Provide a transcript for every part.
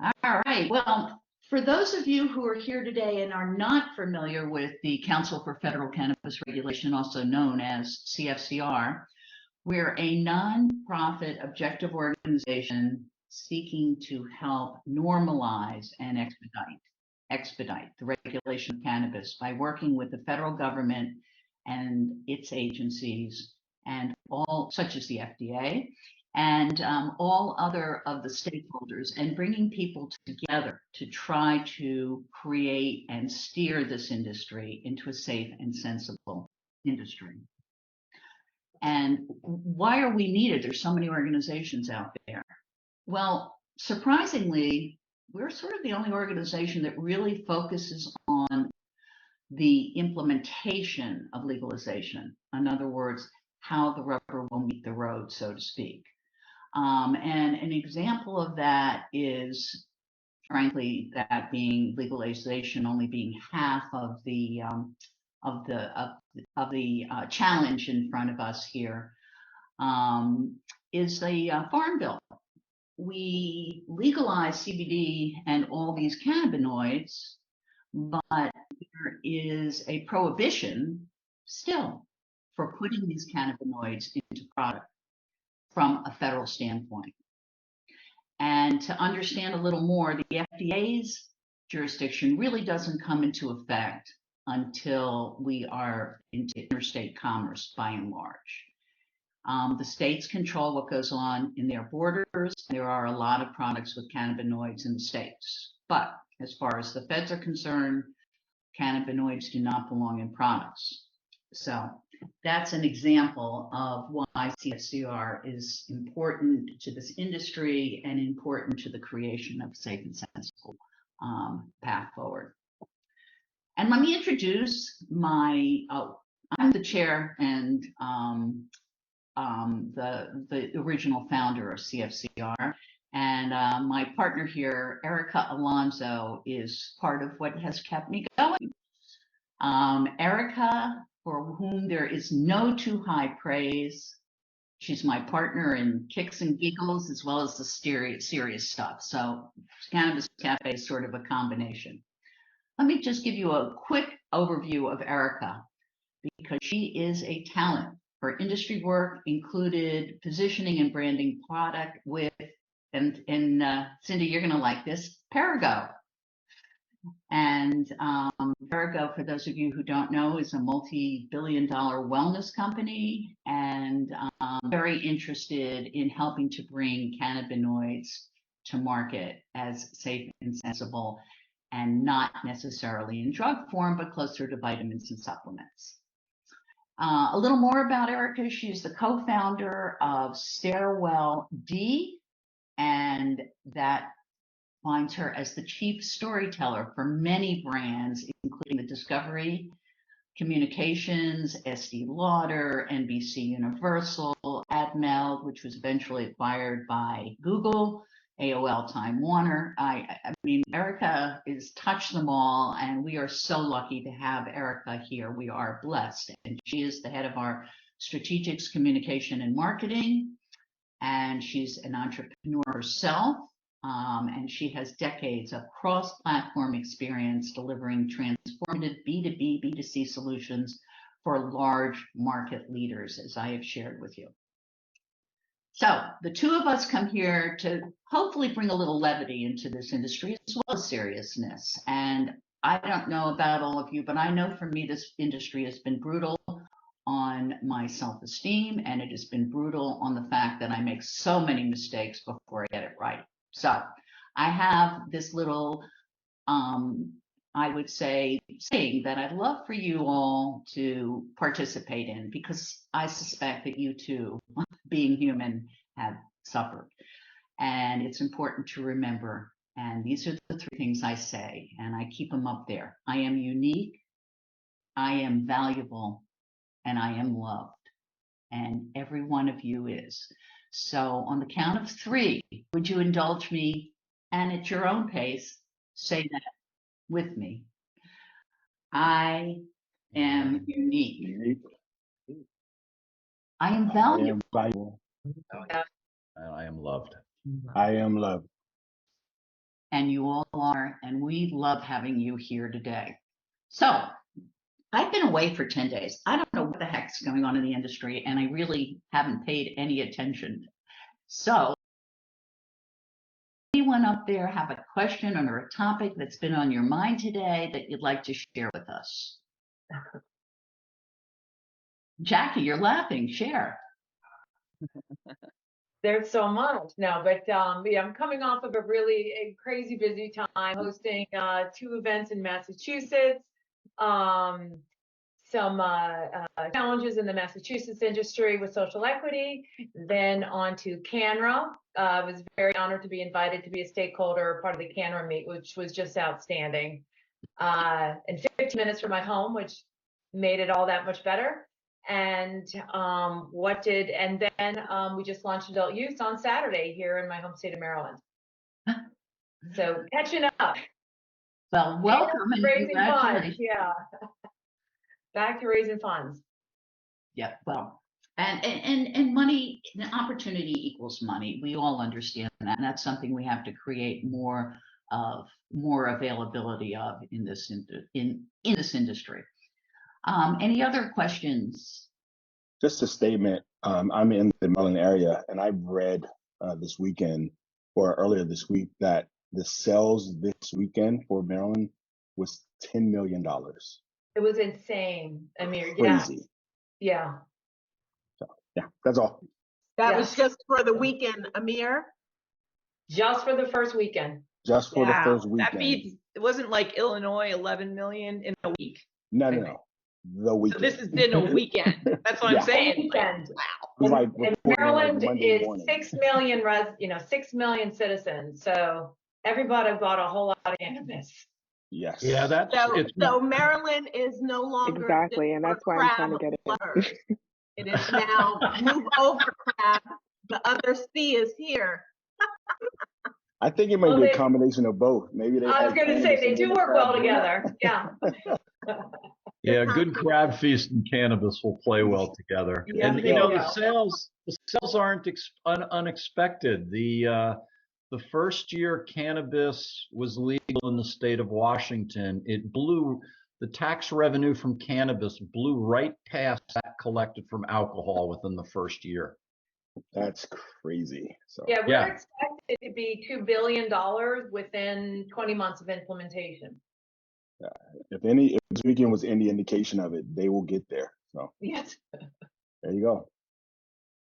All right. Well, for those of you who are here today and are not familiar with the Council for Federal Cannabis Regulation, also known as CFCR, we're a nonprofit objective organization seeking to help normalize and expedite the regulation of cannabis by working with the federal government and its agencies and all, such as the FDA, and all other of the stakeholders, and bringing people together to try to create and steer this industry into a safe and sensible industry. And why are we needed? There's so many organizations out there. Well, surprisingly, we're sort of the only organization that really focuses on the implementation of legalization. In other words, how the rubber will meet the road, so to speak. And an example of that is, frankly, that being legalization only being half of the challenge in front of us here, is the Farm Bill. We legalize CBD and all these cannabinoids, but there is a prohibition still for putting these cannabinoids into product from a federal standpoint. And to understand a little more, the FDA's jurisdiction really doesn't come into effect until we are into interstate commerce by and large. The states control what goes on in their borders. There are a lot of products with cannabinoids in the states. But as far as the feds are concerned, cannabinoids do not belong in products. So that's an example of why CFCR is important to this industry and important to the creation of a safe and sensible path forward. And let me introduce I'm the chair and the original founder of CFCR. And my partner here, Erica Alonso, is part of what has kept me going. Erica, for whom there is no too high praise, she's my partner in kicks and giggles as well as the serious stuff. So Cannabis Cafe is sort of a combination. Let me just give you a quick overview of Erica, because she is a talent. Her industry work included positioning and branding product with, and Cindy, you're going to like this, Perigo. And Perigo, for those of you who don't know, is a multi-billion-dollar wellness company and very interested in helping to bring cannabinoids to market as safe and sensible and not necessarily in drug form, but closer to vitamins and supplements. A little more about Erica. She's the co-founder of Stairwell D, and that finds her as the chief storyteller for many brands, including the Discovery Communications, Estee Lauder, NBC Universal, AdMeld, which was eventually acquired by Google, AOL, Time Warner. I mean, Erica has touched them all, and we are so lucky to have Erica here. We are blessed. And she is the head of our strategics, communication, and marketing. And she's an entrepreneur herself. And she has decades of cross-platform experience delivering transformative B2B, B2C solutions for large market leaders, as I have shared with you. So the two of us come here to hopefully bring a little levity into this industry as well as seriousness. And I don't know about all of you, but I know for me, this industry has been brutal on my self-esteem, and it has been brutal on the fact that I make so many mistakes before I get it right. So I have this little, I would say, saying that I'd love for you all to participate in, because I suspect that you too, being human, have suffered. And it's important to remember. And these are the three things I say, and I keep them up there. I am unique, I am valuable, and I am loved. And every one of you is. So on the count of three, would you indulge me and at your own pace, say that with me? I am unique. I am valuable. I am loved. I am loved. and you all are, and we love having you here today. So I've been away for 10 days. I don't know what the heck's going on in the industry, and I really haven't paid any attention. So anyone up there have a question or a topic that's been on your mind today that you'd like to share with us? Jackie, you're laughing. Share. There's so much now, but yeah, I'm coming off of a really crazy busy time hosting 2 events in Massachusetts. Some challenges in the Massachusetts industry with social equity, then on to Canna. I was very honored to be invited to be a stakeholder, part of the Canna meet, which was just outstanding. And 15 minutes from my home, which made it all that much better. And then we just launched adult use on Saturday here in my home state of Maryland. So catching up. Well, welcome and raising congratulations. funds, yeah. Back to raising funds. Yeah, well, and money, opportunity equals money. We all understand that, and that's something we have to create more availability of in this industry. Any other questions? Just a statement. I'm in the Maryland area, and I've read this weekend or earlier this week that the sales this weekend for Maryland was $10 million. It was insane, Amir. Crazy. Yeah. So, yeah, that's all. That was just for the weekend, Amir? Just for the first weekend. Just for the first weekend. That beats, it wasn't like Illinois, 11 million in a week. No. The weekend. So this has been a weekend. That's what I'm saying. Weekend. Wow. And Maryland is morning. 6 million 6 million citizens. So everybody bought a whole lot of cannabis. Yes. Yeah, that's so Maryland is no longer exactly, and that's why I'm trying to get it. It is now move over crab. The other C is here. I think it might be a combination of both. Maybe they. I was going to say they do work well together. Yeah. Yeah, good crab feast and cannabis will play well together. Yeah, And you know, the sales aren't unexpected. The first year cannabis was legal in the state of Washington, it blew the tax revenue from cannabis blew right past that collected from alcohol within the first year. That's crazy. So yeah, we're expected to be $2 billion within 20 months of implementation. Yeah. If this weekend was any indication of it, they will get there. So yes. There you go.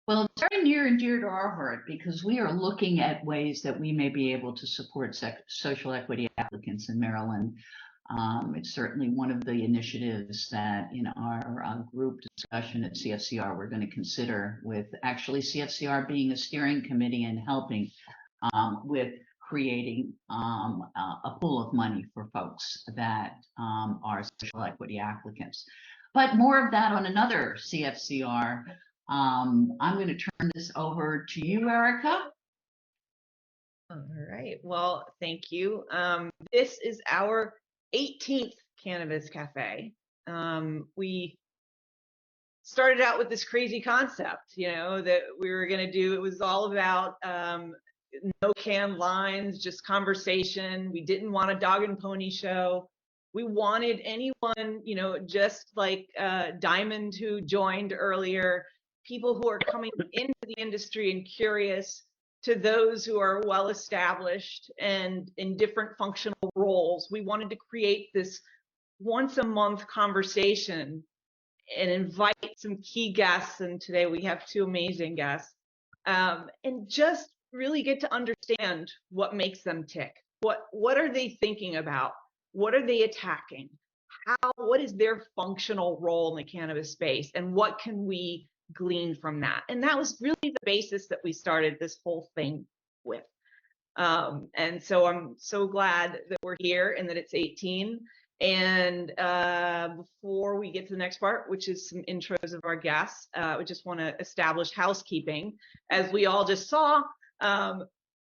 Well, it's very near and dear to our heart because we are looking at ways that we may be able to support social equity applicants in Maryland. It's certainly one of the initiatives that in our group discussion at CFCR we're going to consider, with actually CFCR being a steering committee and helping with creating a pool of money for folks that are social equity applicants. But more of that on another CFCR. I'm going to turn this over to you, Erica. All right. Well, thank you. This is our 18th Cannabis Cafe. We started out with this crazy concept, that we were going to do. It was all about no can lines, just conversation. We didn't want a dog and pony show. We wanted anyone, just like Diamond, who joined earlier, people who are coming into the industry and curious, to those who are well established and in different functional roles. We wanted to create this once a month conversation and invite some key guests. And today we have 2 amazing guests, and just really get to understand what makes them tick. What are they thinking about? What are they attacking? What is their functional role in the cannabis space? And what can we glean from that? And that was really the basis that we started this whole thing with. And so I'm so glad that we're here and that it's 18. And before we get to the next part, which is some intros of our guests, we just want to establish housekeeping. As we all just saw,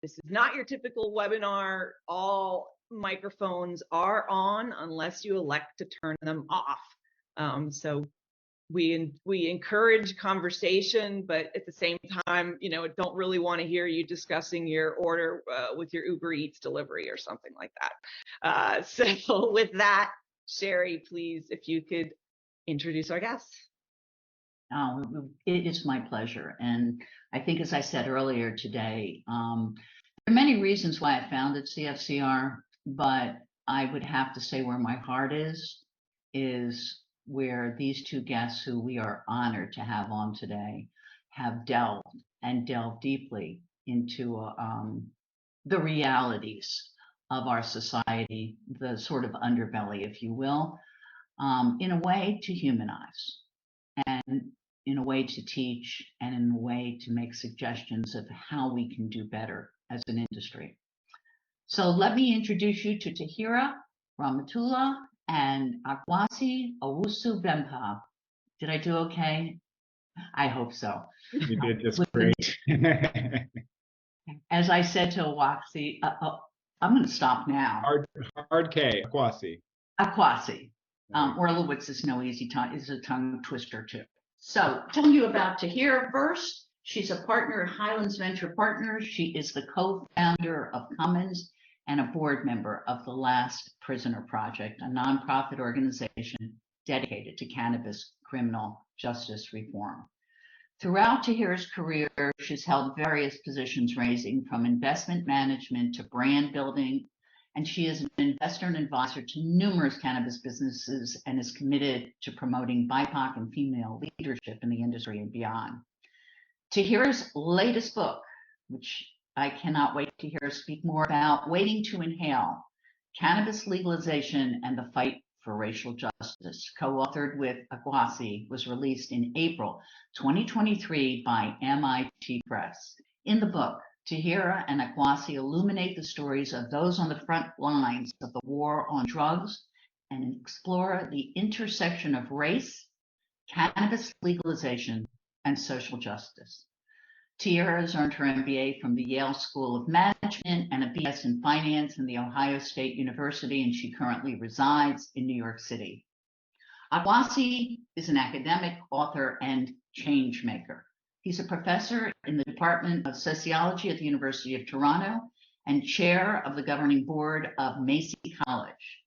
this is not your typical webinar. All microphones are on unless you elect to turn them off. So we encourage conversation, but at the same time, don't really want to hear you discussing your order with your Uber Eats delivery or something like that. So with that, Sherry, please, if you could introduce our guests. Oh, it is my pleasure. And I think, as I said earlier today, there are many reasons why I founded CFCR, but I would have to say where my heart is where these two guests who we are honored to have on today have delved deeply into the realities of our society, the sort of underbelly, if you will, in a way to humanize and in a way to teach and in a way to make suggestions of how we can do better as an industry. So let me introduce you to Tahira Ramatullah and Akwasi Owusu Bempa. Did I do okay? I hope so. You did just great. As I said to Akwasi, I'm going to stop now. Hard K, Akwasi. Akwasi. Orlowitz is no easy tongue, is a tongue twister too. So telling you about Tahira first. She's a partner at Highlands Venture Partners. She is the co-founder of Commons and a board member of the Last Prisoner Project, a nonprofit organization dedicated to cannabis criminal justice reform. Throughout Tahira's career, she's held various positions ranging from investment management to brand building, and she is an investor and advisor to numerous cannabis businesses and is committed to promoting BIPOC and female leadership in the industry and beyond. Tahira's latest book, which I cannot wait to hear her speak more about, Waiting to Inhale, Cannabis Legalization and the Fight for Racial Justice, co-authored with Akwasi, was released in April 2023 by MIT Press. In the book, Tahira and Akwasi illuminate the stories of those on the front lines of the war on drugs and explore the intersection of race, cannabis legalization, and social justice. Tahira has earned her MBA from the Yale School of Management and a BS in Finance in the Ohio State University, and she currently resides in New York City. Akwasi is an academic, author, and change maker. He's a professor in the Department of Sociology at the University of Toronto and chair of the governing board of Massey College.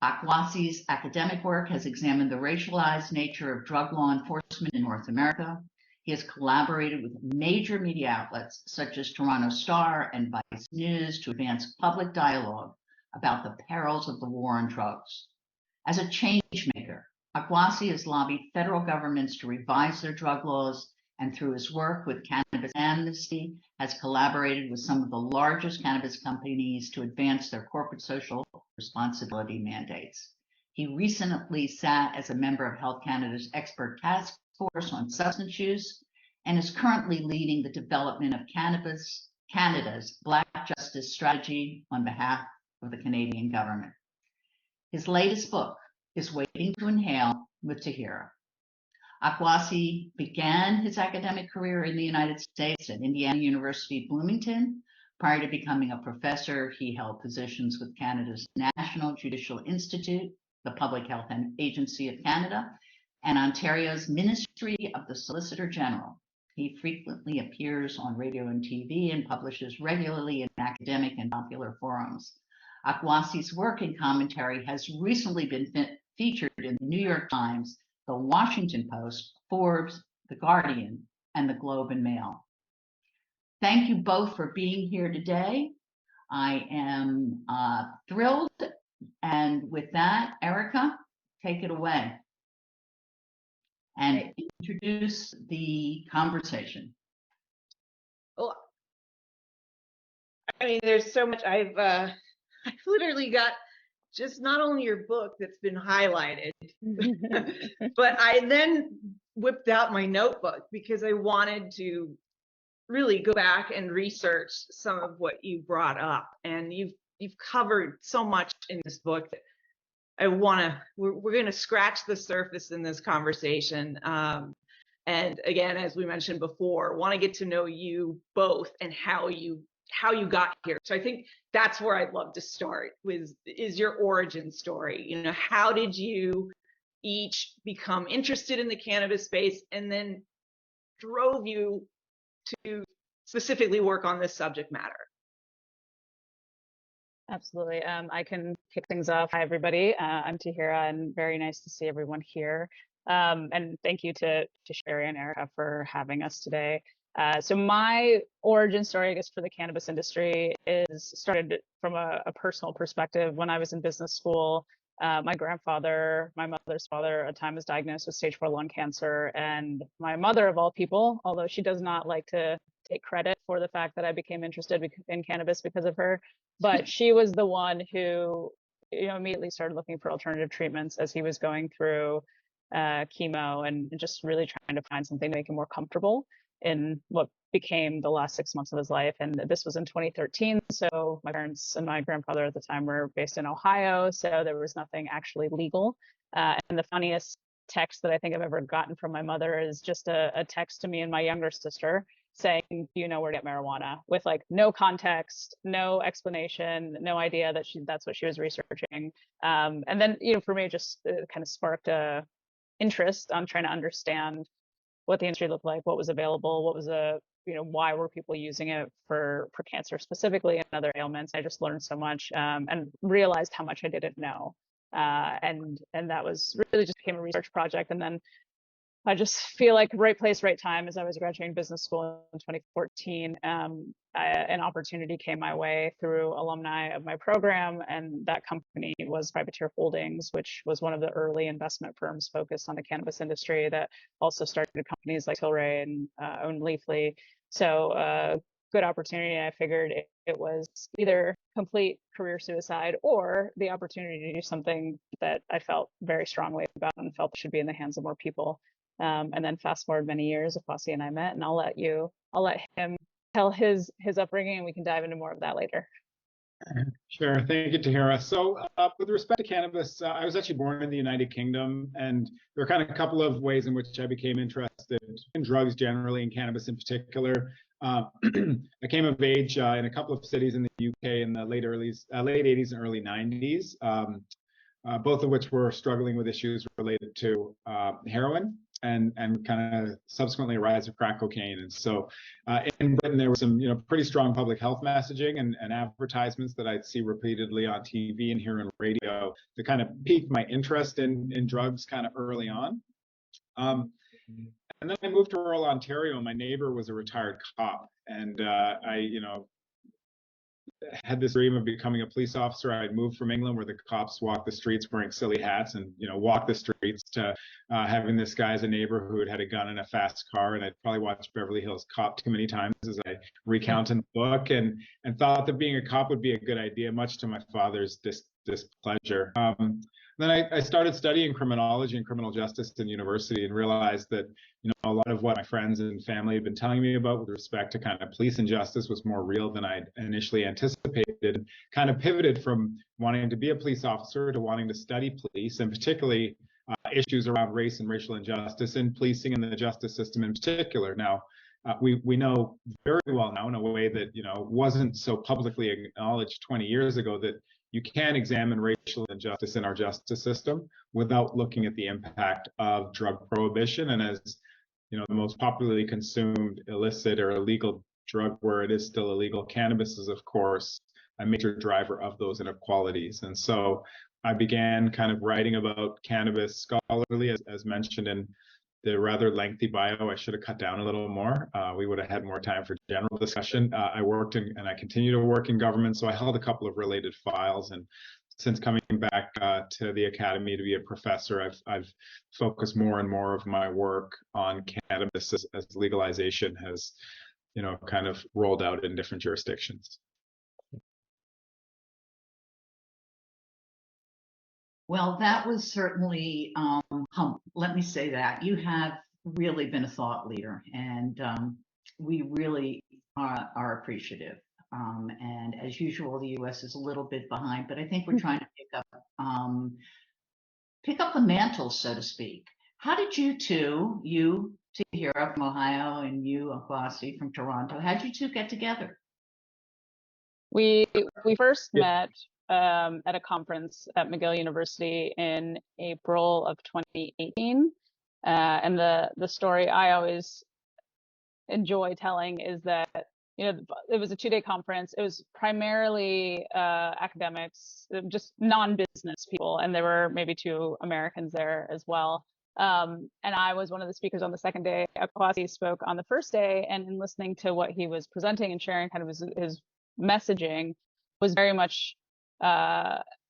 Akwasi's academic work has examined the racialized nature of drug law enforcement in North America. He has collaborated with major media outlets such as Toronto Star and Vice News to advance public dialogue about the perils of the war on drugs. As a change maker, Akwasi has lobbied federal governments to revise their drug laws, and through his work with Cannabis Amnesty, has collaborated with some of the largest cannabis companies to advance their corporate social responsibility mandates. He recently sat as a member of Health Canada's expert task force on substance use and is currently leading the development of Canada's Black Justice Strategy on behalf of the Canadian government. His latest book is Waiting to Inhale with Tahira. Akwasi began his academic career in the United States at Indiana University, Bloomington. Prior to becoming a professor, he held positions with Canada's National Judicial Institute, the Public Health Agency of Canada, and Ontario's Ministry of the Solicitor General. He frequently appears on radio and TV and publishes regularly in academic and popular forums. Akwasi's work and commentary has recently been featured in the New York Times, the Washington Post, Forbes, The Guardian, and the Globe and Mail. Thank you both for being here today. I am thrilled. And with that, Erica, take it away and introduce the conversation. Well, I mean, there's so much. I've literally got just not only your book that's been highlighted, but I then whipped out my notebook because I wanted to really go back and research some of what you brought up, and you've covered so much in this book that we're going to scratch the surface in this conversation. And again, as we mentioned before, want to get to know you both and how you got here. So I think that's where I'd love to start is your origin story. How did you each become interested in the cannabis space and then drove you to specifically work on this subject matter? Absolutely. I can kick things off. Hi, everybody. I'm Tahira, and very nice to see everyone here. And thank you to Sherry and Erica for having us today. So my origin story, I guess, for the cannabis industry is started from a personal perspective. When I was in business school, my grandfather, my mother's father, at the time was diagnosed with stage 4 lung cancer. And my mother, of all people, although she does not like to take credit for the fact that I became interested in cannabis because of her, but she was the one who, immediately started looking for alternative treatments as he was going through chemo and just really trying to find something to make him more comfortable in what became the last 6 months of his life. And this was in 2013. So my parents and my grandfather at the time were based in Ohio. So there was nothing actually legal. And the funniest text that I think I've ever gotten from my mother is just a text to me and my younger sister saying, do you know where to get marijuana? With like no context, no explanation, no idea that that's what she was researching. And then, for me, it just kind of sparked a interest on trying to understand what the industry looked like, what was available, what was why were people using it for cancer specifically and other ailments. I just learned so much and realized how much I didn't know. And that was really just became a research project. And then I just feel like right place, right time. As I was graduating business school in 2014, an opportunity came my way through alumni of my program, and that company was Privateer Holdings, which was one of the early investment firms focused on the cannabis industry that also started companies like Tilray and owned Leafly. So good opportunity. I figured it was either complete career suicide or the opportunity to do something that I felt very strongly about and felt should be in the hands of more people. And then fast forward many years, Akwasi and I met, and I'll let him tell his upbringing, and we can dive into more of that later. Sure. Thank you, Tahira. So with respect to cannabis, I was actually born in the United Kingdom, and there are kind of a couple of ways in which I became interested in drugs generally and cannabis in particular. I came of age in a couple of cities in the UK in the late 80s and early 90s, both of which were struggling with issues related to heroin and kind of subsequently a rise of crack cocaine. And so in Britain, there was some, pretty strong public health messaging and advertisements that I'd see repeatedly on TV and hear on radio that kind of piqued my interest in drugs kind of early on. And then I moved to rural Ontario. My neighbor was a retired cop, and I had this dream of becoming a police officer. I'd moved from England where the cops walk the streets wearing silly hats and, walk the streets to having this guy as a neighbor who had a gun and a fast car. And I'd probably watched Beverly Hills Cop too many times, as I recount in the book, and thought that being a cop would be a good idea, much to my father's displeasure. Then I started studying criminology and criminal justice in university and realized that, a lot of what my friends and family had been telling me about with respect to kind of police injustice was more real than I'd initially anticipated, kind of pivoted from wanting to be a police officer to wanting to study police, and particularly issues around race and racial injustice in policing and the justice system in particular. Now, we know very well now in a way that, wasn't so publicly acknowledged 20 years ago that you can examine racial injustice in our justice system without looking at the impact of drug prohibition. And as the most popularly consumed illicit or illegal drug where it is still illegal, cannabis is, of course, a major driver of those inequalities. And so I began kind of writing about cannabis scholarly, as mentioned in the rather lengthy bio. I should have cut down a little more. We would have had more time for general discussion. I worked in, and I continue to work in government, so I held a couple of related files. And since coming back to the academy to be a professor, I've focused more and more of my work on cannabis as legalization has, kind of rolled out in different jurisdictions. Well, that was certainly, let me say that. You have really been a thought leader, and we really are appreciative. And as usual, the U.S. is a little bit behind, but I think we're trying to pick up the mantle, so to speak. How did you two, you Tahira from Ohio and you, Akwasi from Toronto, how did you two get together? We first met at a conference at McGill University in April of 2018. And the story I always enjoy telling is that, it was a 2-day conference. It was primarily academics, just non-business people, and there were maybe 2 Americans there as well. And I was one of the speakers on the second day. Akwasi spoke on the first day, and in listening to what he was presenting and sharing kind of his messaging was very much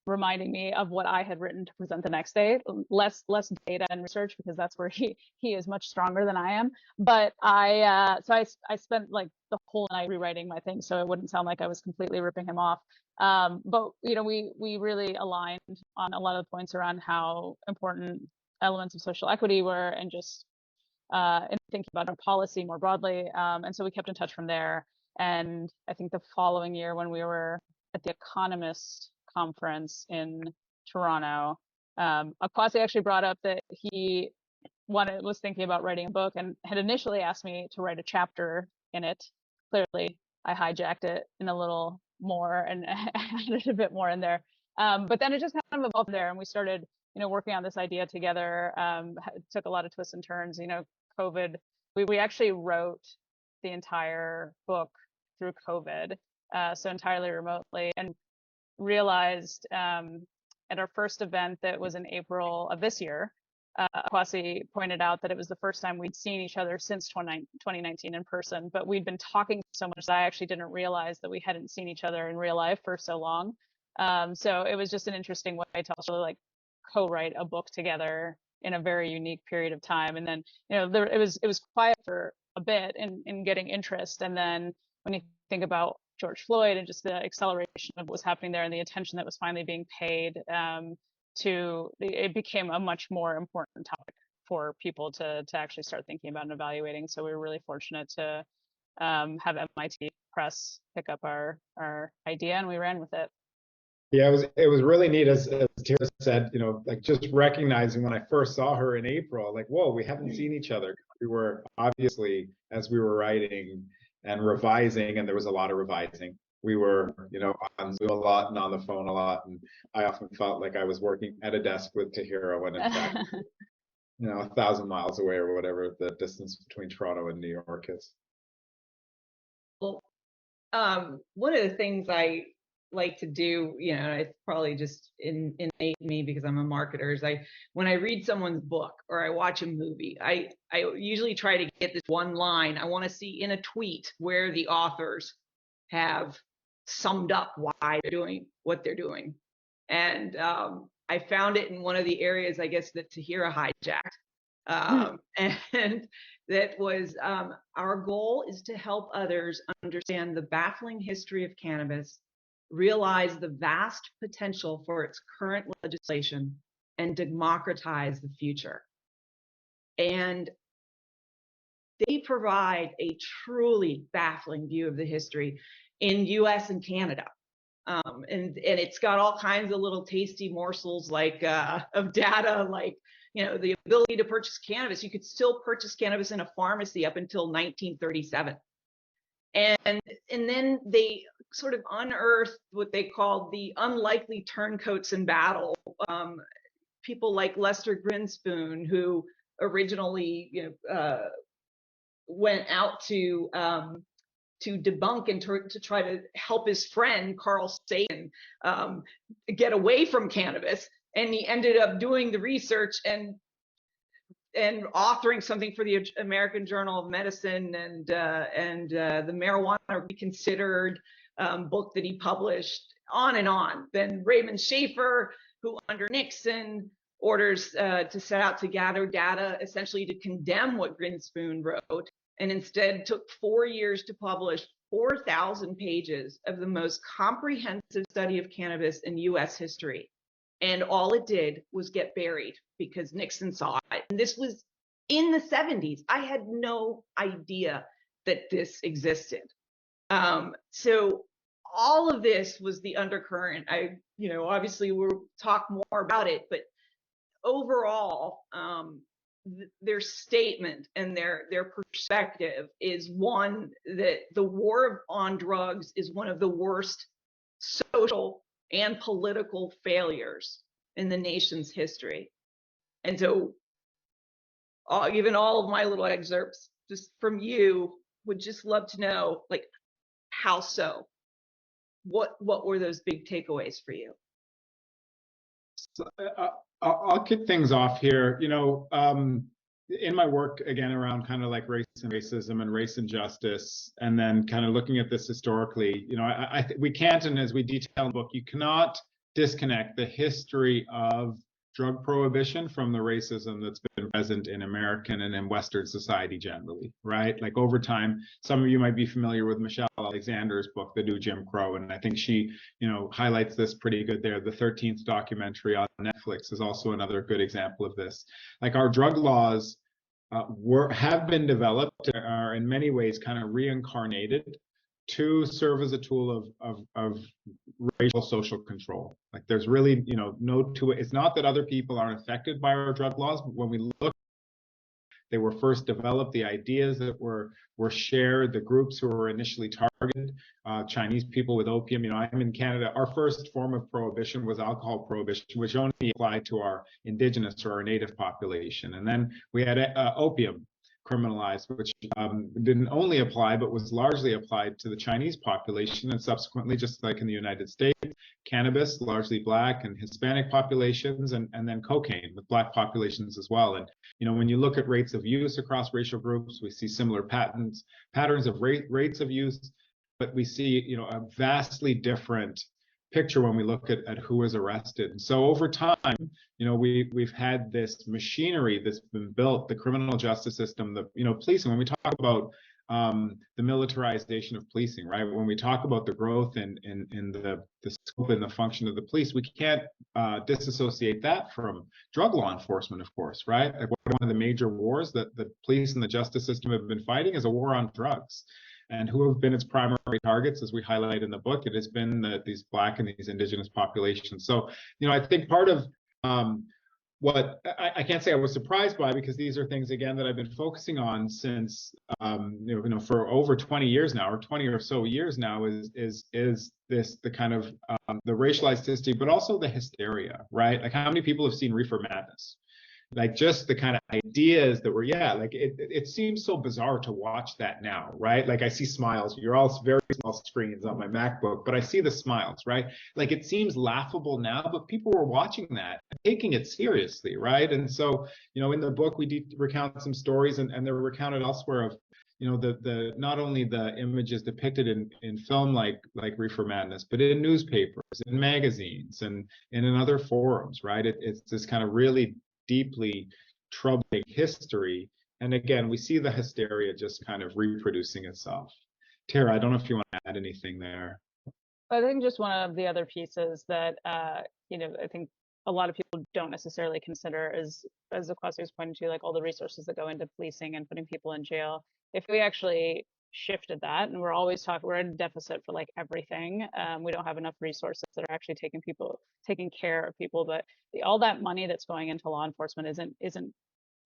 reminding me of what I had written to present the next day. Less data and research, because that's where he is much stronger than I am. But I spent like the whole night rewriting my thing, so it wouldn't sound like I was completely ripping him off. But we really aligned on a lot of the points around how important elements of social equity were, and just in thinking about our policy more broadly. And so we kept in touch from there. And I think the following year, when we were at the Economist conference in Toronto, Akwasi actually brought up that he was thinking about writing a book, and had initially asked me to write a chapter in it. Clearly, I hijacked it in a little more and added a bit more in there. But then it just kind of evolved there, and we started, working on this idea together. It took a lot of twists and turns. COVID. We actually wrote the entire book through COVID, so entirely remotely, and realized at our first event that was in April of this year, Akwasi pointed out that it was the first time we'd seen each other since 2019 in person, but we'd been talking so much that I actually didn't realize that we hadn't seen each other in real life for so long. So it was just an interesting way to also like co-write a book together in a very unique period of time. And then, it was quiet for a bit in getting interest. And then when you think about George Floyd and just the acceleration of what was happening there and the attention that was finally being paid, it became a much more important topic for people to actually start thinking about and evaluating. So we were really fortunate to have MIT Press pick up our idea, and we ran with it. Yeah, it was really neat, as Tara said, like just recognizing when I first saw her in April, like, whoa, we haven't seen each other. We were obviously, as we were writing and revising, and there was a lot of revising, we were, on Zoom a lot and on the phone a lot. And I often felt like I was working at a desk with Tahira when in fact, 1,000 miles away or whatever the distance between Toronto and New York is. Well, one of the things I like to do, it's probably just innate in me because I'm a marketer, is when I read someone's book or I watch a movie, I usually try to get this one line I want to see in a tweet where the authors have summed up why they're doing what they're doing. And I found it in one of the areas, I guess, that Tahira hijacked. And that was, our goal is to help others understand the baffling history of cannabis, realize the vast potential for its current legislation, and democratize the future. And they provide a truly baffling view of the history in US and Canada. And it's got all kinds of little tasty morsels like of data, like, the ability to purchase cannabis. You could still purchase cannabis in a pharmacy up until 1937. And then they sort of unearthed what they called the unlikely turncoats in battle. People like Lester Grinspoon, who originally went out to debunk and to try to help his friend Carl Sagan get away from cannabis, and he ended up doing the research and authoring something for the American Journal of Medicine, and the Marijuana Reconsidered book that he published, on and on. Then Raymond Schaefer, who under Nixon orders to set out to gather data essentially to condemn what Grinspoon wrote, and instead took 4 years to publish 4,000 pages of the most comprehensive study of cannabis in US history. And all it did was get buried because Nixon saw it. And this was in the 70s. I had no idea that this existed. So all of this was the undercurrent. Obviously we'll talk more about it, but overall, their statement and their perspective is one that the war on drugs is one of the worst social and political failures in the nation's history. And so even all of my little excerpts just from you would just love to know, like, how so? What were those big takeaways for you? So, I'll kick things off here. In my work again around kind of like race and racism and race and justice, and then kind of looking at this historically, we can't, and as we detail in the book, you cannot disconnect the history of drug prohibition from the racism that's been present in American and in Western society generally, right? Like over time, some of you might be familiar with Michelle Alexander's book, The New Jim Crow, and I think she, highlights this pretty good there. The 13th documentary on Netflix is also another good example of this. Like our drug laws have been developed, are in many ways kind of reincarnated to serve as a tool of racial social control. Like there's really, no to it. It's not that other people aren't affected by our drug laws, but when we look, they were first developed, the ideas that were shared, the groups who were initially targeted, Chinese people with opium. I'm in Canada. Our first form of prohibition was alcohol prohibition, which only applied to our indigenous or our native population. And then we had opium criminalized, which didn't only apply, but was largely applied to the Chinese population, and subsequently, just like in the United States, cannabis, largely Black and Hispanic populations, and then cocaine with Black populations as well. And when you look at rates of use across racial groups, we see similar patterns of rates of use, but we see a vastly different picture when we look at who is arrested. And so over time, we've had this machinery that's been built, the criminal justice system, the policing. When we talk about the militarization of policing, right? When we talk about the growth in the scope and the function of the police, we can't disassociate that from drug law enforcement, of course, right? Like one of the major wars that the police and the justice system have been fighting is a war on drugs. And who have been its primary targets, as we highlight in the book? It has been these Black and these indigenous populations. So, I think part of what I can't say I was surprised by, because these are things, again, that I've been focusing on since, for over 20 years now, or 20 or so years now, is this the kind of the racialized history, but also the hysteria, right? Like how many people have seen Reefer Madness? Like just the kind of ideas that were, it seems so bizarre to watch that now, right? Like I see smiles. You're all very small screens on my MacBook, but I see the smiles, right? Like it seems laughable now, but people were watching that, taking it seriously, right? And so, in the book, we recount some stories, and they're recounted elsewhere of, the not only the images depicted in film like Reefer Madness, but in newspapers, in magazines, and in other forums, right? It's this kind of really deeply troubling history. And again, we see the hysteria just kind of reproducing itself. Tara, I don't know if you want to add anything there. I think just one of the other pieces that, I think a lot of people don't necessarily consider as Akwasi was pointing to, like all the resources that go into policing and putting people in jail. If we actually shifted that, and we're in deficit for like everything. We don't have enough resources that are actually taking care of people, but all that money that's going into law enforcement isn't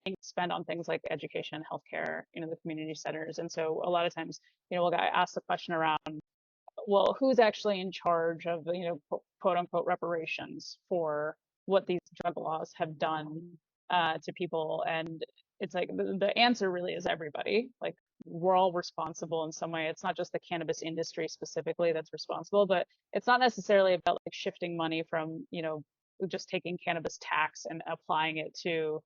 being spent on things like education, healthcare, the community centers. And so a lot of times, we'll ask the question around, well, who's actually in charge of, quote unquote reparations for what these drug laws have done to people? And it's like the answer really is everybody. Like we're all responsible in some way. It's not just the cannabis industry specifically that's responsible, but it's not necessarily about like shifting money from, just taking cannabis tax and applying it to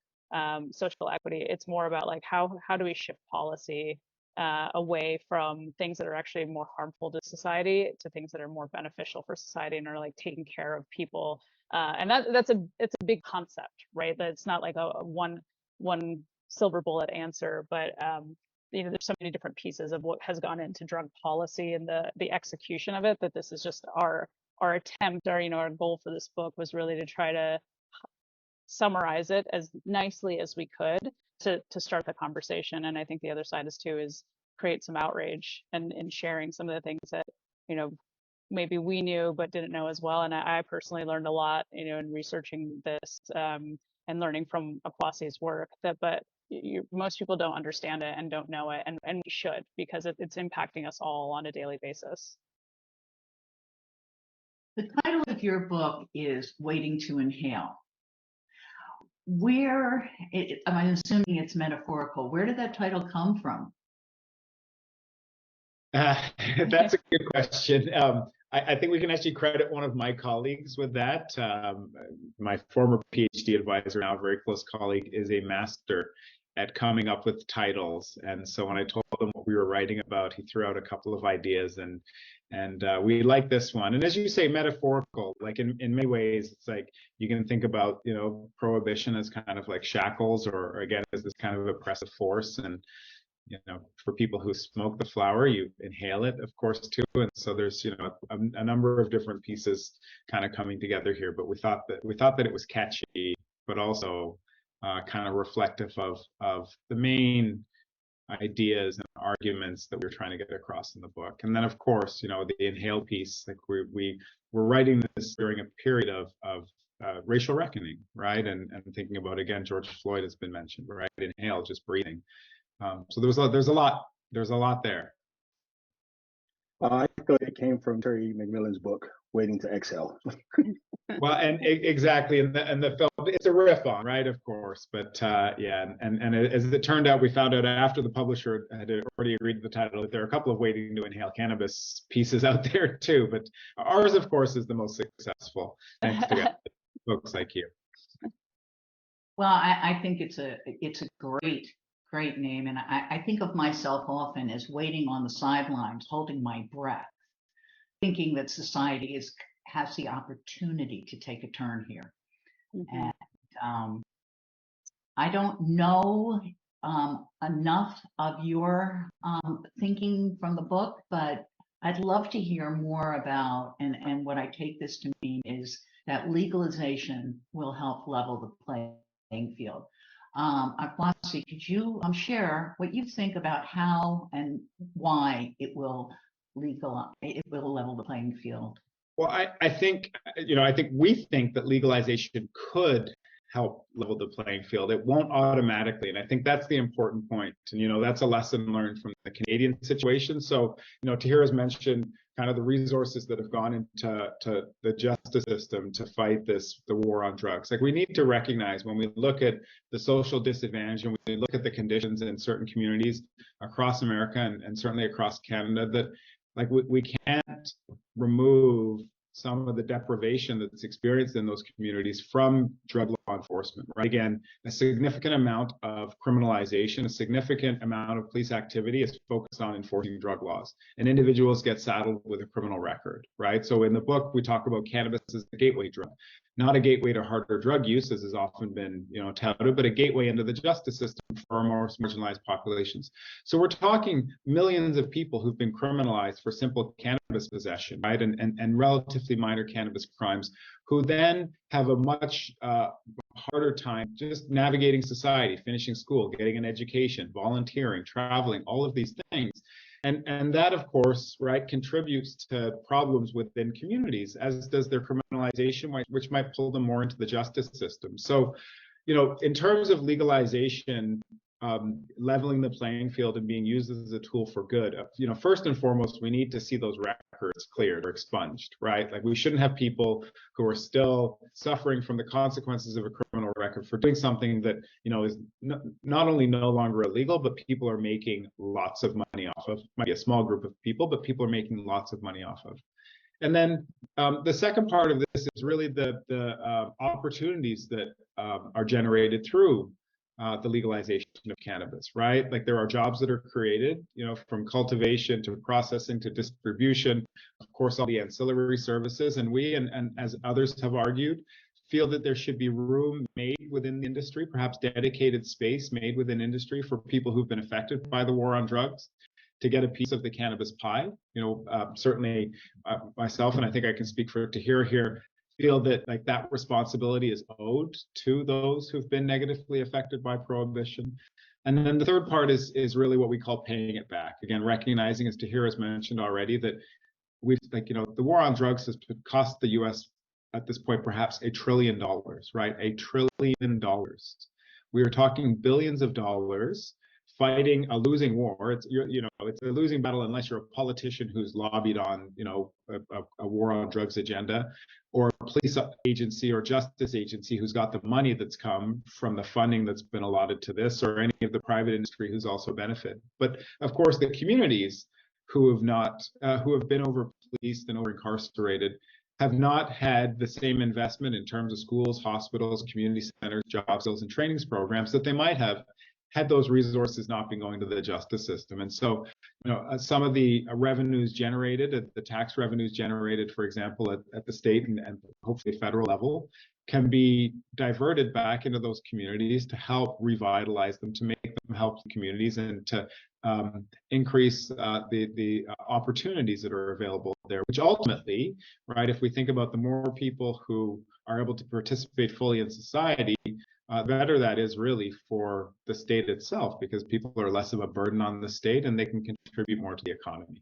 social equity. It's more about like how do we shift policy away from things that are actually more harmful to society to things that are more beneficial for society and are like taking care of people. And it's a big concept, right? That it's not like a one silver bullet answer, but there's so many different pieces of what has gone into drug policy and the execution of it, that this is just our attempt, our goal for this book was really to try to summarize it as nicely as we could to start the conversation. And I think the other side is create some outrage and sharing some of the things that, maybe we knew but didn't know as well. And I personally learned a lot, in researching this and learning from Akwasi's work but most people don't understand it and don't know it, and we should, because it's impacting us all on a daily basis. The title of your book is Waiting to Inhale. Where, I'm assuming it's metaphorical, where did that title come from? That's a good question. I think we can actually credit one of my colleagues with that. My former PhD advisor, now a very close colleague, is a master at coming up with titles. And so when I told him what we were writing about, he threw out a couple of ideas, and we like this one. And as you say, metaphorical, like in many ways, it's like you can think about, prohibition as kind of like shackles, or again, as this kind of oppressive force. And for people who smoke the flower, you inhale it, of course, too. And so there's, a number of different pieces kind of coming together here. But we thought that it was catchy, but also kind of reflective of the main ideas and arguments that we were trying to get across in the book. And then, of course, the inhale piece, like we were writing this during a period of racial reckoning, right? And thinking about, again, George Floyd has been mentioned, right? Inhale, just breathing. So there's a lot there. I thought it came from Terry McMillan's book, Waiting to Exhale. Well, and exactly, and the film, it's a riff on, right? Of course, but yeah, and as it turned out, we found out after the publisher had already agreed to the title that there are a couple of Waiting to Inhale Cannabis pieces out there too, but ours, of course, is the most successful, thanks to folks like you. Well, I think it's a great name, and I think of myself often as waiting on the sidelines, holding my breath, thinking that society has the opportunity to take a turn here. Mm-hmm. And I don't know enough of your thinking from the book, but I'd love to hear more about, and what I take this to mean is that legalization will help level the playing field. Akwasi, could you share what you think about how and why it will level the playing field? Well, I think we think that legalization could help level the playing field. It won't automatically, and I think that's the important point. And that's a lesson learned from the Canadian situation. So Tahira's mentioned kind of the resources that have gone into the justice system to fight the war on drugs. Like, we need to recognize, when we look at the social disadvantage and we look at the conditions in certain communities across America and certainly across Canada, that like we can't remove some of the deprivation that's experienced in those communities from drug law enforcement, right? Again, a significant amount of criminalization, a significant amount of police activity is focused on enforcing drug laws, and individuals get saddled with a criminal record, right? So in the book, we talk about cannabis as a gateway drug, not a gateway to harder drug use, as has often been, touted, but a gateway into the justice system for our more marginalized populations. So we're talking millions of people who've been criminalized for simple cannabis possession, right? And relatively minor cannabis crimes, who then have a much harder time just navigating society, finishing school, getting an education, volunteering, traveling, all of these things. And that, of course, right, contributes to problems within communities, as does their criminalization, which might pull them more into the justice system. So, in terms of legalization, leveling the playing field and being used as a tool for good, first and foremost, we need to see those records cleared or expunged, right? Like, we shouldn't have people who are still suffering from the consequences of a criminal record for doing something that, is not only no longer illegal, but people are making lots of money off of. Might be a small group of people, but people are making lots of money off of. And then the second part of this is really the opportunities that are generated through the legalization of cannabis, right? Like, there are jobs that are created, from cultivation to processing to distribution, of course, all the ancillary services. And we, and as others have argued, feel that there should be room made within the industry, perhaps dedicated space made within industry for people who've been affected by the war on drugs, to get a piece of the cannabis pie. Certainly myself, and I think I can speak for Tahira here, feel that like that responsibility is owed to those who've been negatively affected by prohibition. And then the third part is really what we call paying it back. Again, recognizing, as Tahira's mentioned already, that the war on drugs has cost the US at this point perhaps $1 trillion, right? $1 trillion. We are talking billions of dollars fighting a losing war. It's a losing battle unless you're a politician who's lobbied on, a war on drugs agenda, or a police agency or justice agency who's got the money that's come from the funding that's been allotted to this, or any of the private industry who's also benefited. But of course, the communities who have been over policed and over incarcerated have not had the same investment in terms of schools, hospitals, community centers, job skills, and trainings programs that they might have had those resources not been going to the justice system. And so, some of the revenues generated, the tax revenues generated, for example, at the state and hopefully federal level, can be diverted back into those communities to help revitalize them, to make them help the communities, and to increase the opportunities that are available there, which ultimately, right, if we think about the more people who are able to participate fully in society, better that is really for the state itself, because people are less of a burden on the state and they can contribute more to the economy.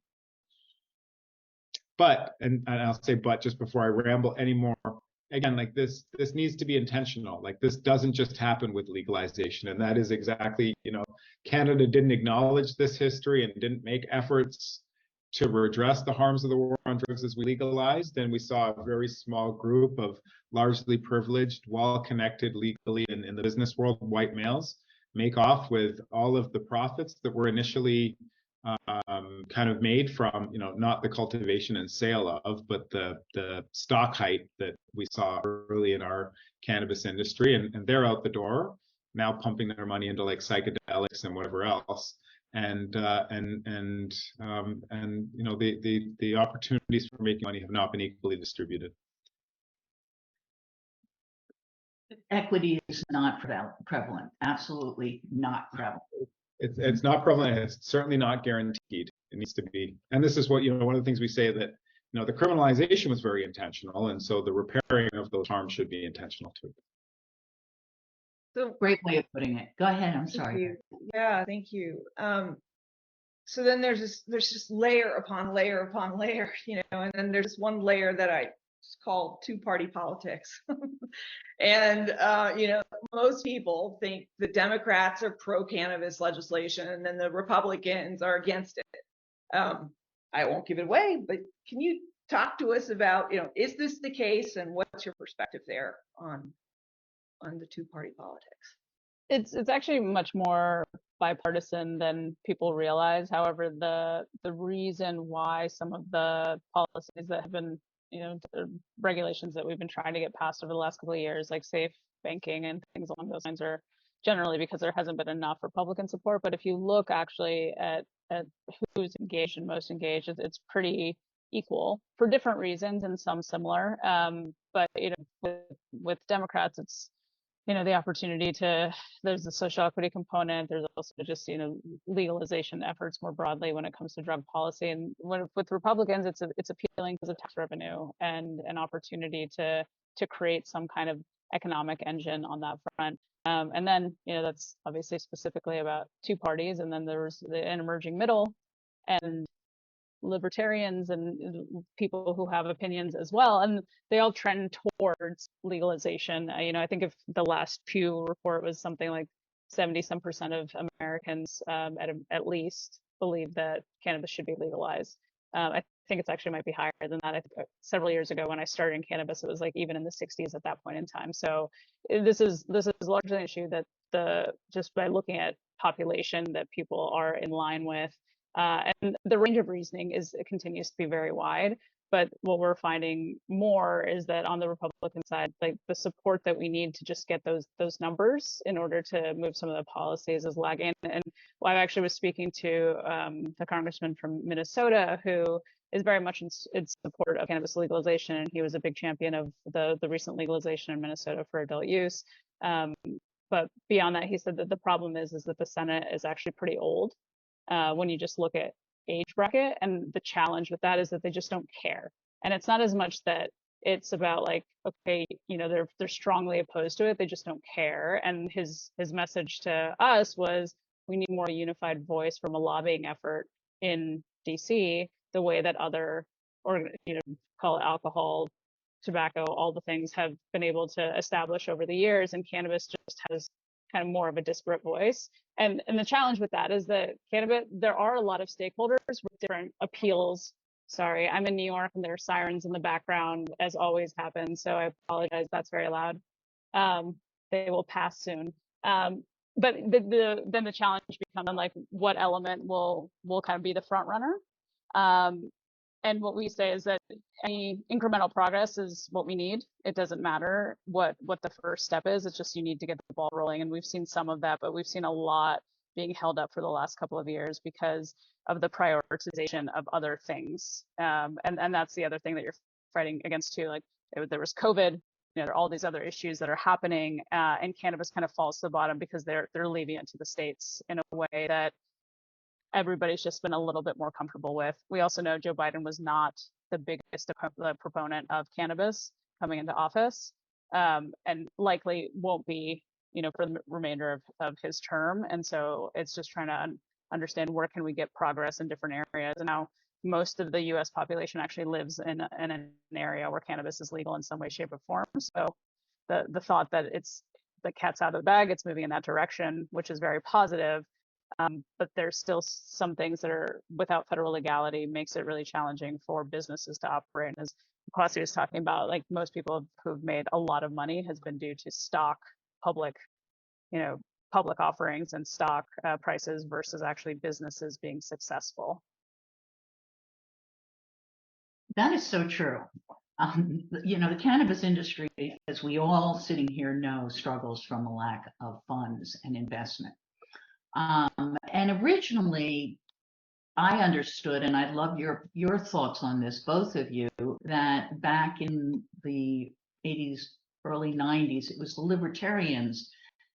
But, and I'll say but just before I ramble anymore, again, like this needs to be intentional. Like, this doesn't just happen with legalization. And that is exactly, Canada didn't acknowledge this history and didn't make efforts to redress the harms of the war on drugs as we legalized. And we saw a very small group of largely privileged, well-connected legally in the business world, white males, make off with all of the profits that were initially kind of made from, not the cultivation and sale of, but the stock height that we saw early in our cannabis industry. And they're out the door now, pumping their money into like psychedelics and whatever else. And the opportunities for making money have not been equally distributed. Equity is not prevalent. Absolutely not prevalent. It's not prevalent. It's certainly not guaranteed. It needs to be. And this is what, one of the things we say, that, the criminalization was very intentional. And so the repairing of those harms should be intentional too. So great way of putting it. Go ahead. I'm sorry. Yeah, thank you. So then there's just layer upon layer upon layer, and then there's one layer that I call two-party politics. And, most people think the Democrats are pro-cannabis legislation and then the Republicans are against it. I won't give it away, but can you talk to us about, is this the case, and what's your perspective there on the two-party politics? It's actually much more bipartisan than people realize. However, the reason why some of the policies that have been, the regulations that we've been trying to get passed over the last couple of years, like safe banking and things along those lines, are generally because there hasn't been enough Republican support. But if you look actually at who's engaged and most engaged, it's pretty equal for different reasons and some similar. But with Democrats, it's the opportunity there's the social equity component. There's also just, legalization efforts more broadly when it comes to drug policy. And with Republicans, it's appealing because of tax revenue and an opportunity to create some kind of economic engine on that front. And then, that's obviously specifically about two parties. And then there's an emerging middle and libertarians and people who have opinions as well, and they all trend towards legalization. I think if the last Pew report was something like 70% of Americans at least believe that cannabis should be legalized. I think it's actually might be higher than that. I think several years ago when I started in cannabis, it was like even in the 60s at that point in time. So this is largely an issue that just by looking at population that people are in line with. And the range of reasoning continues to be very wide. But what we're finding more is that on the Republican side, like the support that we need to just get those numbers in order to move some of the policies is lagging. And I actually was speaking to the congressman from Minnesota who is very much in support of cannabis legalization, and he was a big champion of the recent legalization in Minnesota for adult use. But beyond that, he said that the problem is that the Senate is actually pretty old. When you just look at age bracket, and the challenge with that is that they just don't care. And it's not as much that it's about like, okay, they're strongly opposed to it, they just don't care. And his message to us was, we need more unified voice from a lobbying effort in DC, the way that other, or call it alcohol, tobacco, all the things have been able to establish over the years. And cannabis just has kind of more of a disparate voice. And the challenge with that is that cannabis, there are a lot of stakeholders with different appeals. Sorry, I'm in New York and there are sirens in the background, as always happens. So I apologize, that's very loud. They will pass soon. But then the challenge becomes like, what element will kind of be the front runner? And what we say is that any incremental progress is what we need. It doesn't matter what the first step is. It's just you need to get the ball rolling. And we've seen some of that, but we've seen a lot being held up for the last couple of years because of the prioritization of other things. And that's the other thing that you're fighting against too. Like there was COVID, there are all these other issues that are happening, and cannabis kind of falls to the bottom because they're leaving it to the states in a way that everybody's just been a little bit more comfortable with. We also know Joe Biden was not the biggest proponent of cannabis coming into office, and likely won't be, for the remainder of his term. And so it's just trying to understand where can we get progress in different areas. And now most of the U.S. population actually lives in an area where cannabis is legal in some way, shape, or form. So the thought that it's the cat's out of the bag, it's moving in that direction, which is very positive. But there's still some things that are without federal legality, makes it really challenging for businesses to operate. And as Kwasi was talking about, like most people who've made a lot of money has been due to stock public offerings and stock prices versus actually businesses being successful. That is so true. The cannabis industry, as we all sitting here know, struggles from a lack of funds and investment. And originally, I understood, and I'd love your thoughts on this, both of you, that back in the 80s, early 90s, it was the libertarians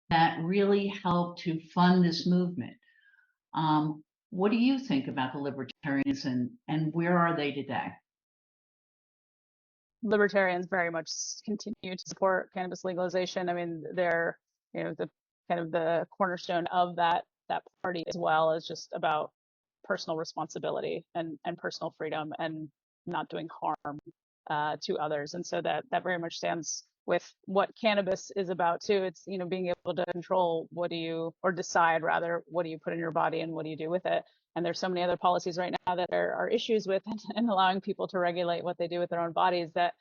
that really helped to fund this movement. What do you think about the libertarians, and where are they today? Libertarians very much continue to support cannabis legalization. I mean, they're, the kind of the cornerstone of that party as well, is just about personal responsibility and personal freedom and not doing harm to others. And so that very much stands with what cannabis is about too. It's, being able to control decide rather, what do you put in your body and what do you do with it? And there's so many other policies right now that are issues with and allowing people to regulate what they do with their own bodies that,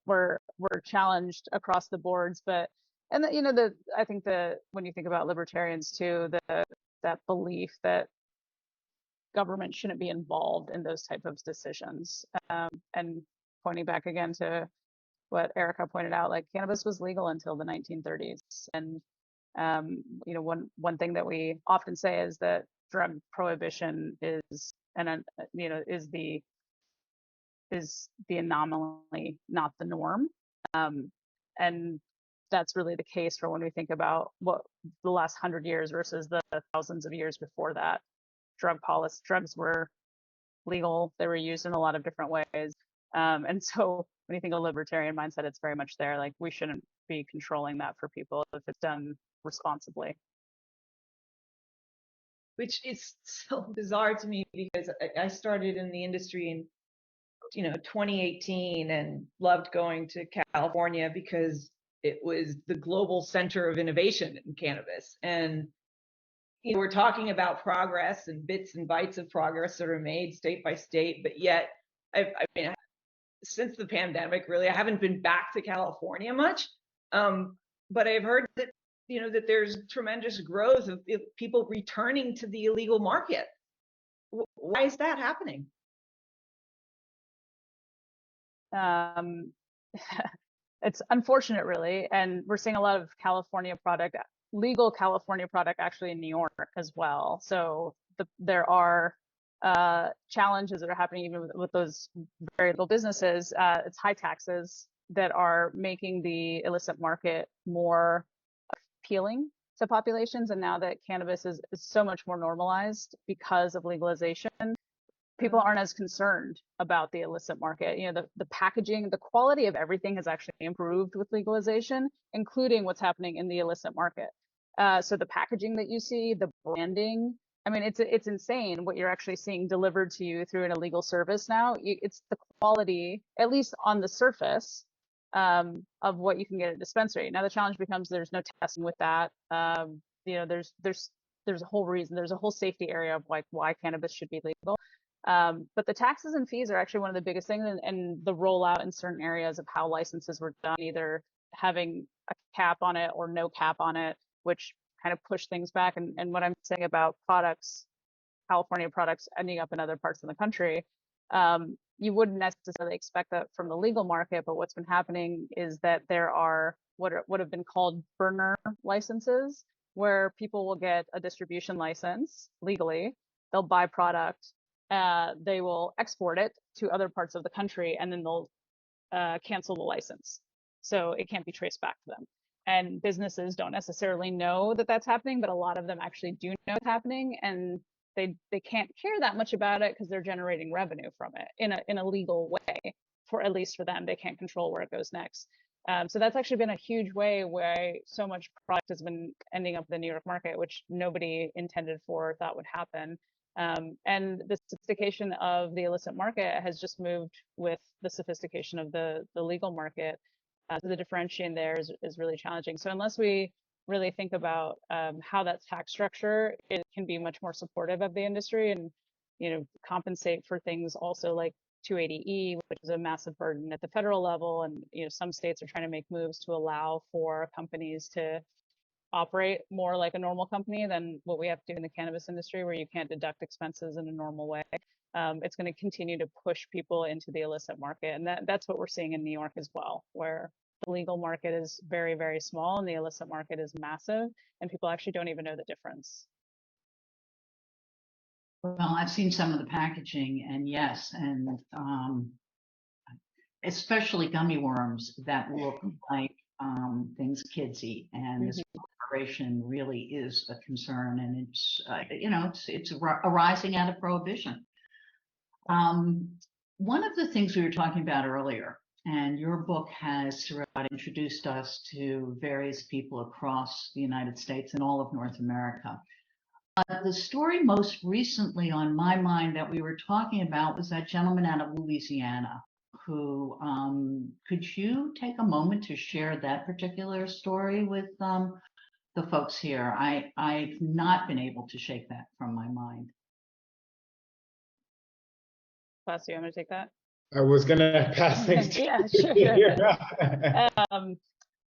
we're challenged across the boards. But, and I think when you think about libertarians too, that belief that government shouldn't be involved in those type of decisions. And pointing back again to what Erica pointed out, like cannabis was legal until the 1930s. And, one thing that we often say is that drug prohibition is the anomaly, not the norm. And that's really the case for when we think about what the last 100 years versus the thousands of years before that. Drugs were legal. They were used in a lot of different ways. And so when you think of libertarian mindset, it's very much there. Like we shouldn't be controlling that for people if it's done responsibly. Which is so bizarre to me because I started in the industry in 2018 and loved going to California because it was the global center of innovation in cannabis. And we're talking about progress and bits and bytes of progress that are made state by state, but yet since the pandemic, really, I haven't been back to California much. But I've heard that that there's tremendous growth of people returning to the illegal market. Why is that happening? It's unfortunate, really, and we're seeing a lot of legal California product actually in New York as well. So there are challenges that are happening even with those very little businesses. It's high taxes that are making the illicit market more appealing to populations. And now that cannabis is so much more normalized because of legalization, people aren't as concerned about the illicit market. The packaging, the quality of everything has actually improved with legalization, including what's happening in the illicit market. So the packaging that you see, the branding, I mean, it's insane what you're actually seeing delivered to you through an illegal service now. It's the quality, at least on the surface, of what you can get at a dispensary. Now the challenge becomes there's no testing with that. There's a whole reason, there's a whole safety area of like why cannabis should be legal. But the taxes and fees are actually one of the biggest things, and the rollout in certain areas of how licenses were done, either having a cap on it or no cap on it, which kind of push things back. And what I'm saying about products, California products ending up in other parts of the country, you wouldn't necessarily expect that from the legal market, but what's been happening is that there are what have been called burner licenses, where people will get a distribution license legally, they'll buy product, they will export it to other parts of the country, and then they'll cancel the license. So it can't be traced back to them. And businesses don't necessarily know that that's happening, but a lot of them actually do know it's happening, and they can't care that much about it because they're generating revenue from it in a legal way. For at least for them, they can't control where it goes next. So that's actually been a huge way where so much product has been ending up in the New York market, which nobody intended for or thought would happen. And the sophistication of the illicit market has just moved with the sophistication of the legal market. So the differentiating there is really challenging. So unless we really think about how that tax structure, it can be much more supportive of the industry and, compensate for things also like 280E, which is a massive burden at the federal level. And, some states are trying to make moves to allow for companies to operate more like a normal company than what we have to do in the cannabis industry, where you can't deduct expenses in a normal way. It's going to continue to push people into the illicit market. And that's what we're seeing in New York as well, where the legal market is very, very small and the illicit market is massive, and people actually don't even know the difference. Well, I've seen some of the packaging, and yes, and especially gummy worms that look like things kids eat, and this proliferation really is a concern, and it's arising out of prohibition. One of the things we were talking about earlier, and your book has throughout introduced us to various people across the United States and all of North America. The story most recently on my mind that we were talking about was that gentleman out of Louisiana who, could you take a moment to share that particular story with the folks here? I've not been able to shake that from my mind. Class, you want me to take that? I was gonna pass things to Yeah, you. sure.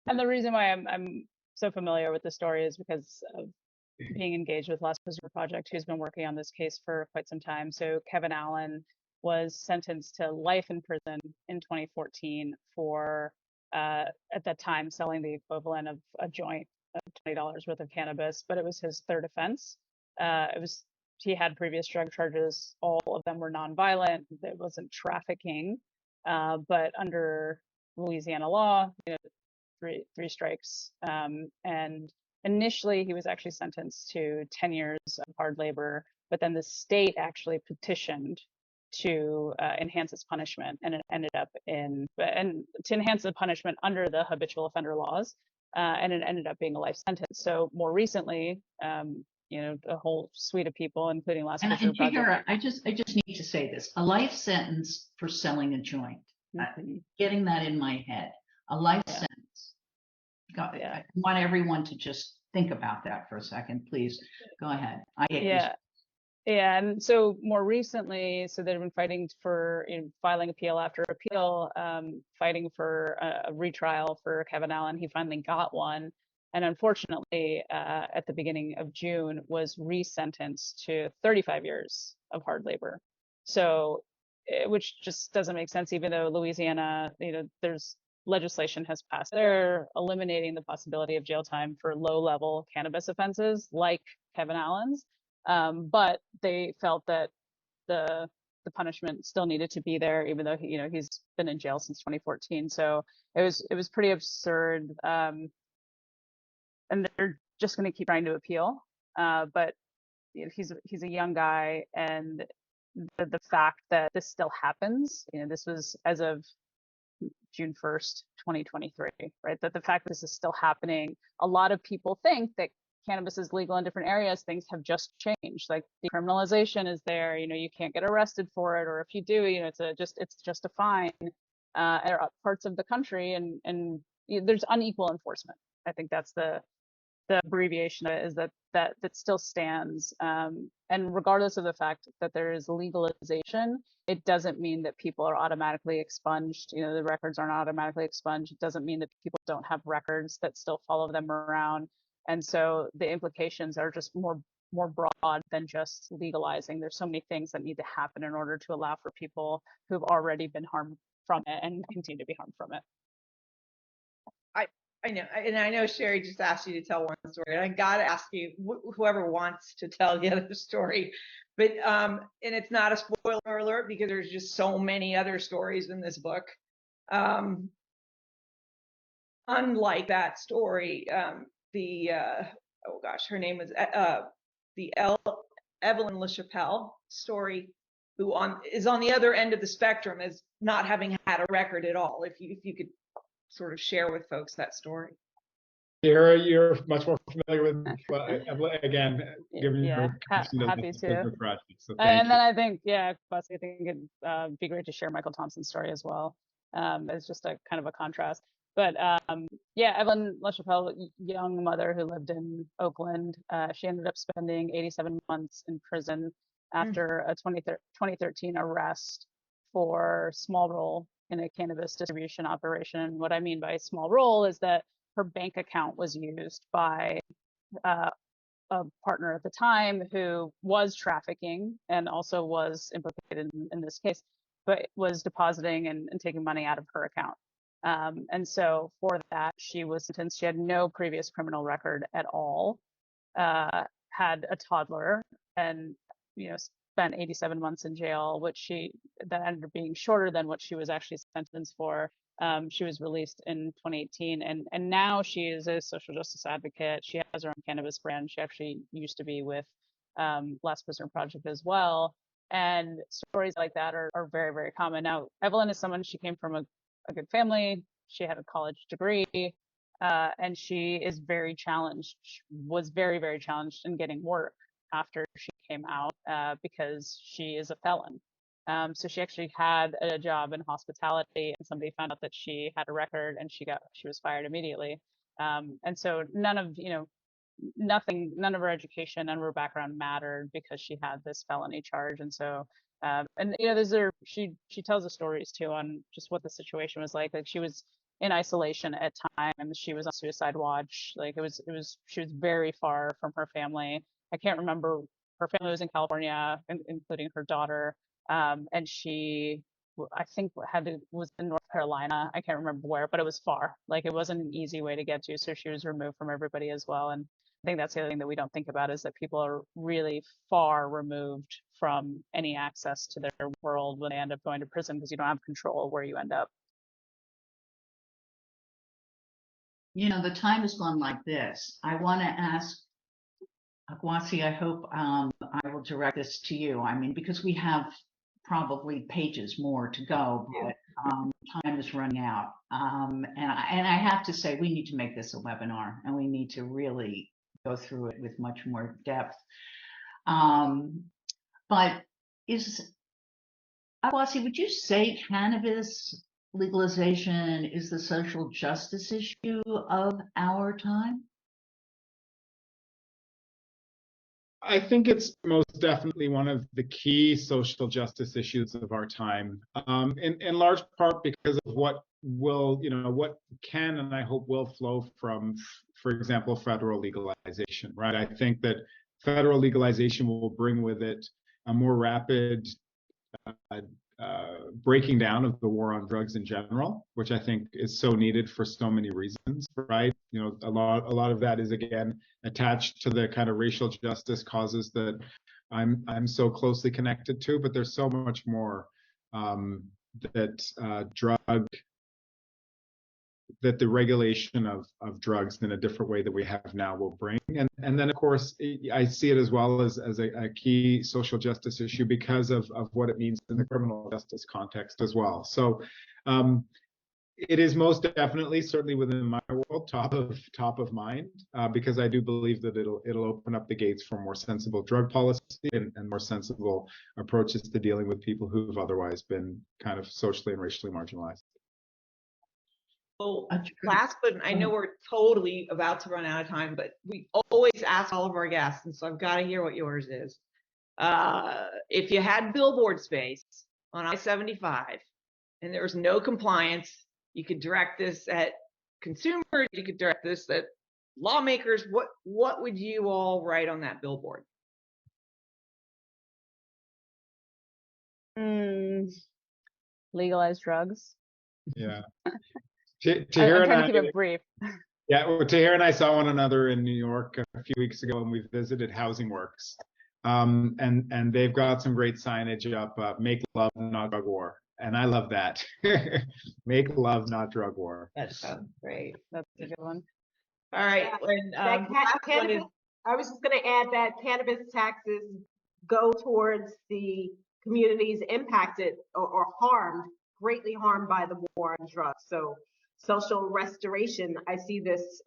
And the reason why I'm so familiar with the story is because of being engaged with Last Prisoner Project, who's been working on this case for quite some time. So Kevin Allen was sentenced to life in prison in 2014 for, at that time, selling the equivalent of a joint of $20 worth of cannabis, but it was his third offense. He had previous drug charges. All of them were nonviolent. It wasn't trafficking, but under Louisiana law, three strikes. And initially, he was actually sentenced to 10 years of hard labor, but then the state actually petitioned to enhance his punishment, and it ended up to enhance the punishment under the habitual offender laws, and it ended up being a life sentence. So more recently, a whole suite of people, including Last Prisoner Project. I just need to say this: a life sentence for selling a joint. Getting that in my head, a life sentence. I want everyone to just think about that for a second, please. Go ahead. Yeah, and so more recently, so they've been fighting for filing appeal after appeal, fighting for a retrial for Kevin Allen. He finally got one, and unfortunately, at the beginning of June, was resentenced to 35 years of hard labor. So, which just doesn't make sense, even though Louisiana, there's legislation has passed there eliminating the possibility of jail time for low-level cannabis offenses like Kevin Allen's. But they felt that the punishment still needed to be there, even though he's been in jail since 2014. So it was pretty absurd. And they're just going to keep trying to appeal. But he's a young guy, and the fact that this still happens, this was as of June 1st, 2023, right? That the fact that this is still happening, a lot of people think that cannabis is legal in different areas. Things have just changed. Like decriminalization is there. You can't get arrested for it, or if you do, it's just a fine. or parts of the country, and there's unequal enforcement. I think that's the abbreviation of it, is that still stands. And regardless of the fact that there is legalization, it doesn't mean that people are automatically expunged. The records aren't automatically expunged. It doesn't mean that people don't have records that still follow them around. And so the implications are just more broad than just legalizing. There's so many things that need to happen in order to allow for people who've already been harmed from it and continue to be harmed from it. I know, and I know Sherry just asked you to tell one story, and I gotta ask you, whoever wants to tell the other story, but and it's not a spoiler alert because there's just so many other stories in this book. Unlike that story, oh gosh, her name was Evelyn LaChapelle story, who is on the other end of the spectrum as not having had a record at all. If you could sort of share with folks that story. Sarah, you're much more familiar with, again, given Yeah, your connection to happy this to. business project. So thank And you. then I think, yeah, plus I think it'd be great to share Michael Thompson's story as well. It's just a kind of a contrast. But yeah, Evelyn LaChapelle, young mother who lived in Oakland, she ended up spending 87 months in prison after a 2013 arrest for small role in a cannabis distribution operation. What I mean by small role is that her bank account was used by a partner at the time who was trafficking and also was implicated in this case, but was depositing and taking money out of her account. And so for that, she was sentenced. She had no previous criminal record at all, had a toddler, and spent 87 months in jail, that ended up being shorter than what she was actually sentenced for. She was released in 2018, and now she is a social justice advocate. She has her own cannabis brand. She actually used to be with Last Prisoner Project as well. And stories like that are very, very common. Now, Evelyn is someone, she came from a good family. She had a college degree, and she is very challenged, was very, very challenged in getting work after she came out because she is a felon. So she actually had a job in hospitality, and somebody found out that she had a record, and she was fired immediately. And so none of her education, none of her background mattered because she had this felony charge. And so and she tells the stories too on just what the situation was like. Like, she was in isolation at times. She was on suicide watch. Like, she was very far from her family. I can't remember. Her family was in California, including her daughter. And she, I think, was in North Carolina. I can't remember where, but it was far. Like, it wasn't an easy way to get to. So she was removed from everybody as well. And I think that's the other thing that we don't think about, is that people are really far removed from any access to their world when they end up going to prison, because you don't have control where you end up. The time has gone like this. I want to ask Akwasi, I hope I will direct this to you. I mean, because we have probably pages more to go, but time is running out. And I have to say, we need to make this a webinar, and we need to really go through it with much more depth. But Akwasi, would you say cannabis legalization is the social justice issue of our time? I think it's most definitely one of the key social justice issues of our time, in large part because of what can and I hope will flow from, for example, federal legalization, right? I think that federal legalization will bring with it a more rapid breaking down of the war on drugs in general, which I think is so needed for so many reasons, right? A lot of that is, again, attached to the kind of racial justice causes that I'm so closely connected to, but there's so much more that the regulation of drugs in a different way that we have now will bring. And then, of course, I see it as well as a key social justice issue because of what it means in the criminal justice context as well. So it is most definitely, certainly within my world, top of mind, because I do believe that it'll open up the gates for more sensible drug policy and more sensible approaches to dealing with people who've otherwise been kind of socially and racially marginalized. last, but I know we're totally about to run out of time, but we always ask all of our guests, and so I've got to hear what yours is. If you had billboard space on I-75 and there was no compliance, you could direct this at consumers, you could direct this at lawmakers. What would you all write on that billboard? Legalize drugs. Yeah. I'm Tahira trying to and keep it brief. yeah, well, Tahira and I saw one another in New York a few weeks ago, and we visited Housing Works. And they've got some great signage up, make love, not drug war. And I love that. Make love, not drug war. That's great. That's a good one. All right. And the last one is, I was just going to add that cannabis taxes go towards the communities impacted or harmed, greatly harmed by the war on drugs. So social restoration, I see this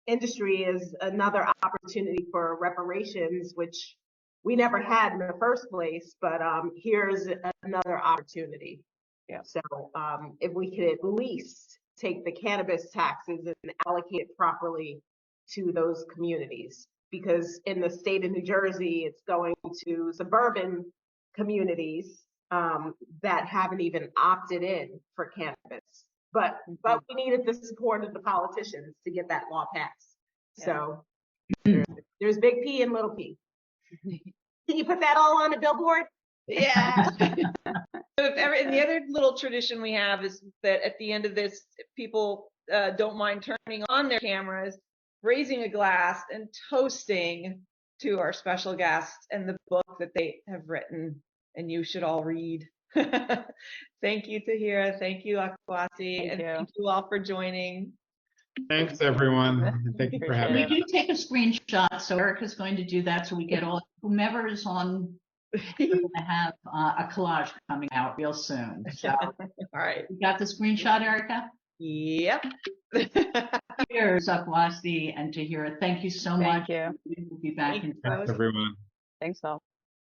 industry as another opportunity for reparations, which we never had in the first place, but here's another opportunity. Yeah. So if we could at least take the cannabis taxes and allocate it properly to those communities, because in the state of New Jersey, it's going to suburban communities that haven't even opted in for cannabis. But we needed the support of the politicians to get that law passed. So there's big P and little p. Can you put that all on a billboard? yeah. So and the other little tradition we have is that at the end of this, if people don't mind turning on their cameras, raising a glass and toasting to our special guests and the book that they have written, and you should all read. Thank you, Tahira. Thank you, Akwasi. And thank you all for joining. Thanks, everyone. Thank you for having We us. do take a screenshot, so Erica's going to do that, so we get all, whomever is on, we're going to have a collage coming out real soon. So, All right. you got the screenshot, Erica? Yep. Here's Akwasi and Tahira. Thank you so much. Thank you. We'll be back in Thanks, everyone. Thanks all.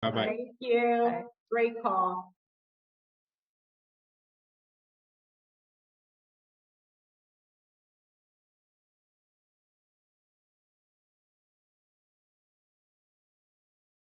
Bye-bye. Thank you. Bye. Great call.